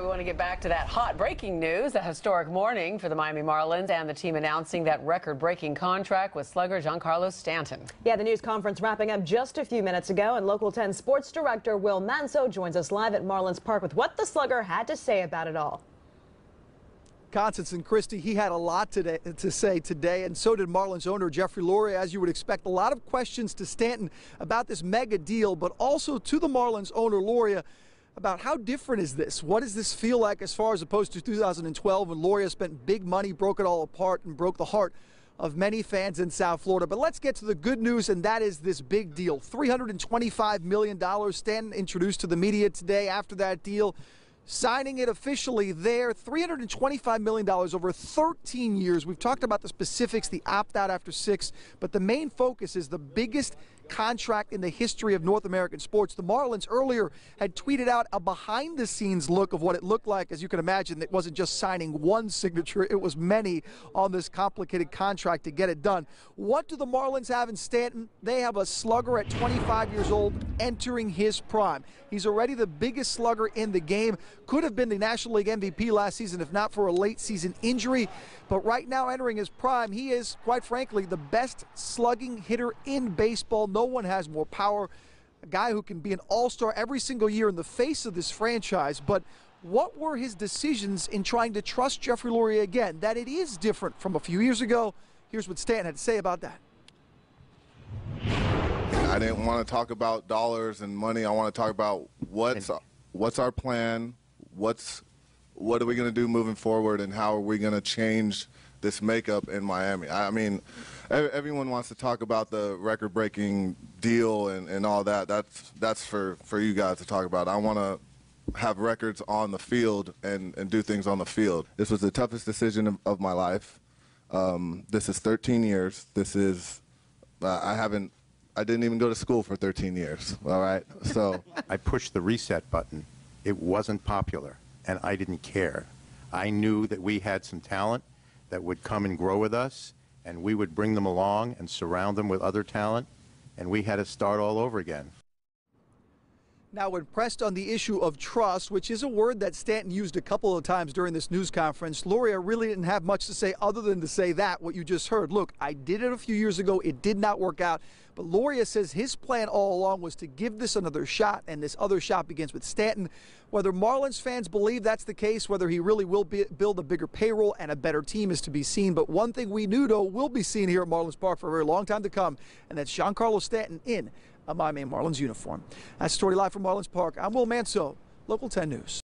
right, we want to get back to that hot breaking news, a historic morning for the Miami Marlins and the team announcing that record-breaking contract with slugger Giancarlo Stanton. Yeah, the news conference wrapping up just a few minutes ago, and Local 10 sports director Will Manso joins us live at Marlins Park with what the slugger had to say about it all. Constance and Christy, he had a lot to say today, and so did Marlins owner Jeffrey Loria. As you would expect, a lot of questions to Stanton about this mega deal, but also to the Marlins owner Loria about how different is this? What does this feel like as far as opposed to 2012 when Loria spent big money, broke it all apart, and broke the heart of many fans in South Florida. But let's get to the good news, and that is this big deal. $325 million. Stanton introduced to the media today after that deal, signing it officially there. $325 million over 13 years. We've talked about the specifics, the opt-out after 6, but the main focus is the biggest contract in the history of North American sports. The Marlins earlier had tweeted out a behind-the-scenes look of what it looked like. As you can imagine, it wasn't just signing one signature, it was many on this complicated contract to get it done. What do the Marlins have in Stanton? They have a slugger at 25 years old entering his prime. He's already the biggest slugger in the game. Could have been the National League MVP last season if not for a late season injury. But right now entering his prime, he is, quite frankly, the best slugging hitter in baseball. No one has more power. A guy who can be an all-star every single year in the face of this franchise. But what were his decisions in trying to trust Jeffrey Loria again? That it is different from a few years ago. Here's what Stanton had to say about that. I didn't want to talk about dollars and money. I want to talk about what's our plan, what are we going to do moving forward, and how are we going to change this makeup in Miami. I mean, everyone wants to talk about the record-breaking deal and all that. That's for you guys to talk about. I want to have records on the field and do things on the field. This was the toughest decision of my life. This is 13 years. This is I didn't even go to school for 13 years, all right? So I pushed the reset button. It wasn't popular, and I didn't care. I knew that we had some talent that would come and grow with us, and we would bring them along and surround them with other talent, and we had to start all over again. Now, when pressed on the issue of trust, which is a word that Stanton used a couple of times during this news conference, Loria really didn't have much to say other than to say that, what you just heard. Look, I did it a few years ago. It did not work out. But Loria says his plan all along was to give this another shot, and this other shot begins with Stanton. Whether Marlins fans believe that's the case, whether he really will build a bigger payroll and a better team is to be seen. But one thing we knew, though, will be seen here at Marlins Park for a very long time to come, and that's Giancarlo Stanton in a Miami Marlins uniform. That's the story live from Marlins Park. I'm Will Manso, Local 10 News.